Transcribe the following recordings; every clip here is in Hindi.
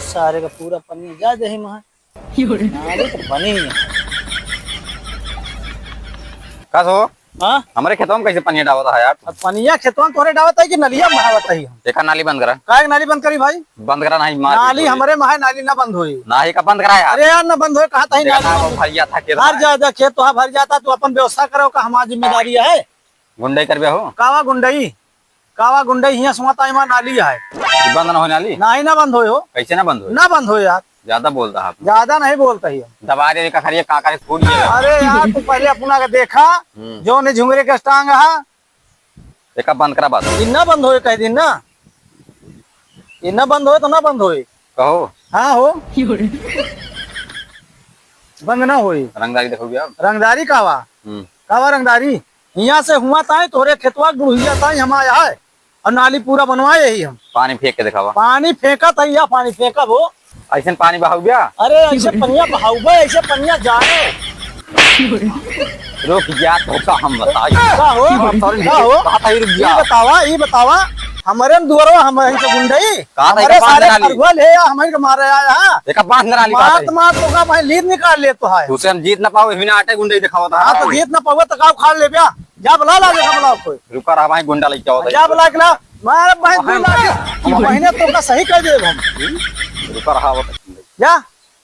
सारे का पूरा पन्नी जा दे महा नाली तो बनी है। का हो हाँ हमारे खेतों में कैसे पानी डालता है यार? अब पनिया खेतों में तोरे डावत है कि नलिया महावत है? देखा नाली बंद करा। काय नाली बंद करी भाई? बंद करा नहीं मार नाली हमारे महा नाली ना बंद हुई। नाही का बंद करा यार। अरे यार ना बंद हो कहा था नाली भैया था के भर जाए खेत तो भर जाता तू अपन व्यवस्था करो का हमारी जिम्मेदारी है। गुंडई कर हो कावा गुंडई हिया सुमाता इमा नाली है बंद ना हो नाली ना बंद हो कैसे ना बंद हो? ना बंद हो यार। ज्यादा बोलता है ज्यादा नहीं बोलता ही दबा दे का खरिए का करे फूट गया। अरे यार तू पहले अपना का देखा जो ने झुंगरे के टांग है देखा बंद करा बात इन्ना बंद होए कह दिन ना इन्ना बंद होए तो ना बंद होए कहो। हाँ हो बंद ना होए। रंगदारी देखोगे अब रंगदारी कावा रंगदारी यहाँ से हुआ था तोरे खेतवा गुड़िया था हम आया है और नाली पूरा बनवाए ही हम। पानी फेंक के दिखावा। पानी फेंका था या पानी फेंका वो ऐसे पानी बहाव गया। अरे ऐसे पनिया बहाऊबा ऐसे पनिया जाए रुक गया तो का हम बताइए का हो ये बतावा हमारे दुआरवा हमारे तो गुंडई हमारे सारे खरगोल है हमारे के मारे आया है। देखा बांध नाली मात तो का भाई लीड निकाल ले तो है उसे हम जीत ना पाओ बिना आटे गुंडई दिखावा था। हां तो जीत ना पावे तो का खाड़ ले बया जा बुला ला जा बुला कोई रुका रहा भाई गुंडा लेके आओ जा बुला के ला मार भाई बुला के महीने तो का सही कर दे हम रुका रहा वो जा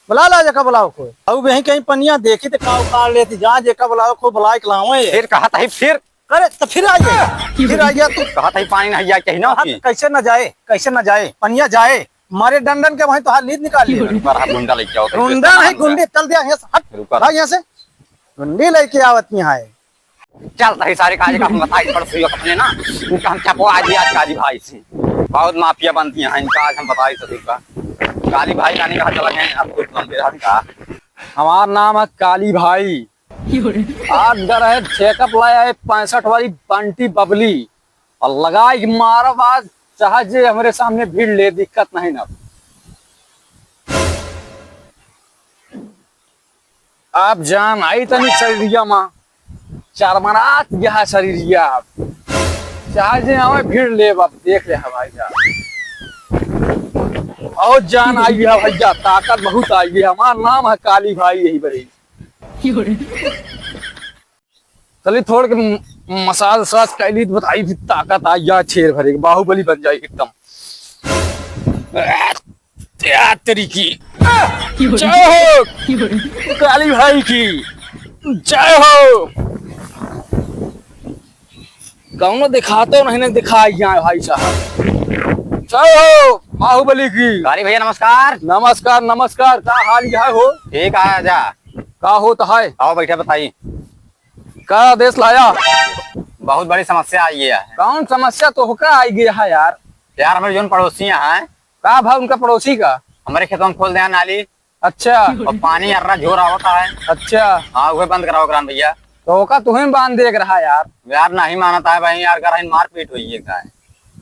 बुला ला जा बुलाओ कोई अब वहीं कहीं पनिया देखी तो का काट लेती जा जे का बुलाओ को बुला के लावे फिर कहा था फिर करे तो फिर आइए तू कहा था पानी नहीं आया कहीं ना कैसे न जाए पनिया जाए मारे डंडन के वहीं तो हाथ नींद निकाल लिया। रुका रहा गुंडा लेके आओ। गुंडा नहीं गुंडी चल दिया यहाँ से हट रुका यहाँ से गुंडी लेके आवत यहाँ है चलता है सारे काज का हम बताई पड़ोसी अपने ना इनका हम क्या आज काजी भाई से बहुत माफिया बनती हैं इनका आज हम बताई सभी का। काली भाई का नहीं कहा चला गए आपको हमारा नाम है काली भाई। आज डर है चेकअप लाया है 65 वाली बंटी बबली और लगाई मारा बाज चाहे हमारे सामने भीड़ ले दिक्कत नहीं ना। आप जान आई तनी शरीरिया माँ चार मनात यह शरीरिया चाहे हमें भीड़ ले बाप देख ले भाई और जान आई है भैया ताकत बहुत आई है। हमारा नाम है काली भाई यही बड़ी चलिए थोड़ के मसाज वसाज कैली बताई फिर ताकत आ या शेर भरे बाहुबली बन जाए एकदम तेरी की जय हो काली भाई की जय हो। कौनो दिखाते नहीं दिखाई भाई साहब जय हो बाहुबली की। काली भैया नमस्कार। नमस्कार नमस्कार का हाल यह हो? ठीक है जा का होता है? आओ बैठे बताइए का आदेश लाया? बहुत बड़ी समस्या आई है। कौन समस्या तो होकर आई गया है यार? यार हमारे जो पड़ोसी हैं का भाई उनका पड़ोसी का हमारे खेतों में खोल दिया नाली। अच्छा और पानी अर्रा झोर होता है। अच्छा हाँ वही बंद कराओ ग्राम भैया। तो का तुम्हें बांध देख रहा यार? यार नहीं मानता है भाई यार कर मारपीट हुई है का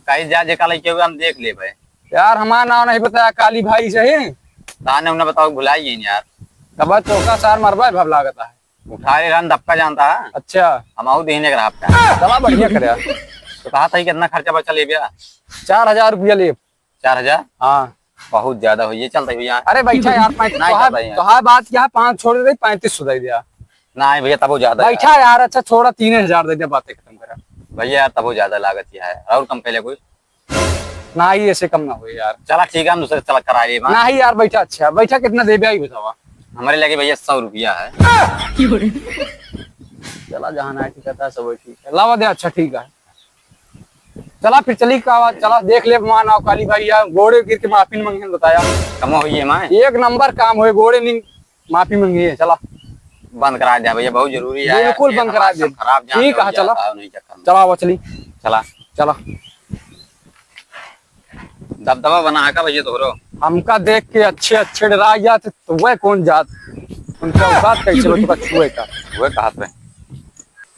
कहीं जा जेका लेके हुए हम देख ले भाई। यार हमारा नाम नहीं बताया काली भाई सही ताने उन्हें बताओ भुलाइए यार कब चौका सार मरबा भव लागता है उठा ले रन धक्का जानता है। अच्छा हम देने का आपका चला बढ़िया करे तो कहा था कितना खर्चा बचा ले भैया? 4000 रुपया ले। 4000? हाँ बहुत ज्यादा हुई है चलता भैया। अरे बैठा यार तो बात क्या 5 छोड़ दे 3500 दे दिया। नहीं भैया तब ज्यादा बैठा यार। अच्छा छोड़ा 3000 दे दिया बातें खत्म करा भैया यार तब ज्यादा लागत है और कम पहले कोई ना ही ऐसे कम ना हो यार। चला ठीक है हम दूसरे चला करा लिए ना ही यार बैठा। अच्छा बैठा कितना दे ही बतावा? हमारे लगे भैया 100 रुपया है। चला जहाँ ना ठीक है सब ठीक है लावा दे। अच्छा ठीक है चला फिर चली का चला देख ले मान आओ काली भाई यार घोड़े गिर के माफी मंगे बताया कम हुई है माँ एक नंबर काम हुए घोड़े नहीं माफी मंगी है। चला बंद करा दिया भैया बहुत जरूरी है। बिल्कुल बंद करा दिया खराब ठीक है। चला चला वो चली चला चला दबदबा बना का भैया तोरो हमका देख के अच्छे अच्छे डरा जाते तो वह कौन जात उनका औकात कैसे तो छुए का वह कहा पे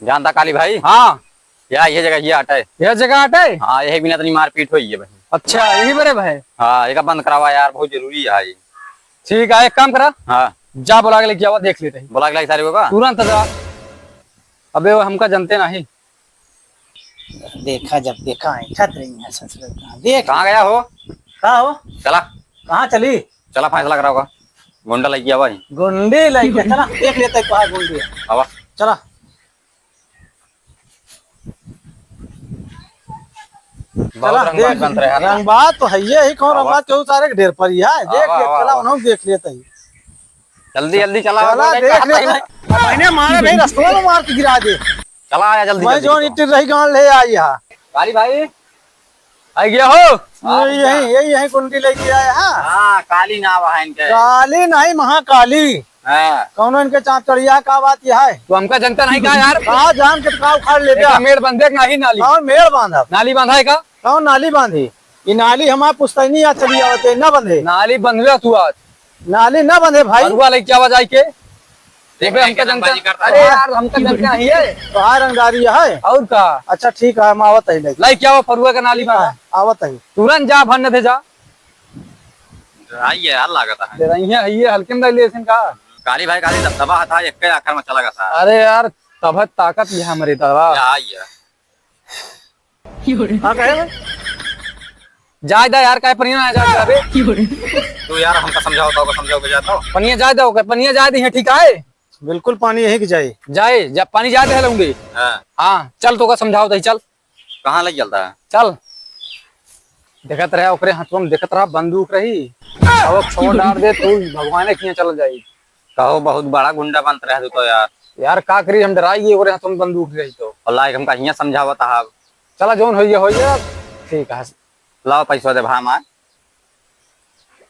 जानता काली भाई? हाँ यार ये जगह ये हटे यह जगह हटे। हाँ यही बिना इतनी मारपीट हुई है भाई। अच्छा यही बड़े भाई। हाँ एक बंद करावा यार बहुत जरूरी है ये। ठीक है एक काम करा हाँ जा बुला के लेके आवा देख लेते हैं। बुला के लाई सारे को का तुरंत जा। अबे वो हमका जनते नहीं देखा जब देखा ऐठत रही है ससुर का देख कहाँ गया हो? कहा हो चला कहाँ चली चला फैसला करा होगा गुंडा लग गया भाई गुंडी लेके चला देख लेते हैं कहाँ गुंडी है। अब चला चला बहुत रंगबाज बन रहे हैं ना। रंगबाज तो है ही कौन रंगबाज क्यों सारे के ढेर पर ही है देख आवा, ले आवा, चला आवा। उन्होंने देख लेते ही जल्दी जल्दी चला चला देख ले मैंने मारा नहीं रस्तों में मार के गिरा दे चला आया जल्दी मैं जल्दी जो इतनी रही गांव ले आई यहाँ काली भाई आई गया हो यही कुंडी लेके आया है हाँ काली नाव है इनके काली नहीं महाकाली हाँ कौन इनके चाँद चढ़िया का बात यह है तो हमका जनता नहीं कहा यार कहा जान के का उखाड़ ले एक मेड़ बंधे नहीं नाली कौन मेड़ बांधा नाली बांधा है का कौन नाली बांधी ये नाली हमारे पुश्तैनी यहाँ चली आवते न बंधे नाली बंधवे तू आज नाली न बंधे भाई अरुआ लेके आवाज आई के देख अबे रहे हमका हैं जनता दंबाजी करता अरे है। यार हमका जनता नहीं है तो हाँ रंगदारी है और का अच्छा ठीक है हम आवत है लेके लाई क्या वो फरुआ का नाली बना आवत है तुरंत जा भरने थे जा आइए यार लागत है दे रही है ये हल्के में ले का काली भाई काली दबदबा था एक के आखिर में चला गया था अरे यार तब ताकत ये हमारी दवा आइए हाँ कहे जाय दा यार काय पनिया ना जा अबे तू यार हमका समझाओ तो समझाओ के जाता पनिया जाय दा पनिया जाय दी है ठीक है बिल्कुल पानी यही की जाए जाए जब पानी जाते है लूंगे हाँ हाँ चल तो का समझाओ दही चल कहाँ लग चलता है चल देखत रहे ओकरे हाथों में देखत रहा बंदूक रही अब छोड़ डाल दे तू भगवान किया चल जाई कहो बहुत बड़ा गुंडा बनत रहे तू तो यार यार का करी हम डराई ओकरे हाथों में बंदूक रही तो अल्लाह हमका हियाँ समझावत है चला जोन होइए ठीक है लाओ पैसा दे भा मार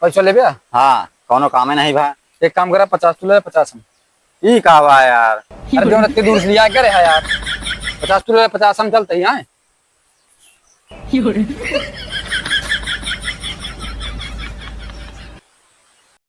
पैसा ले बे हाँ कोनो काम नहीं भा एक काम करा 50 तू ले 50 हम ई कहवा यार अरे जो इतनी दूर से लिया क्या रहा यार 50 तू ले 50 हम चलते हैं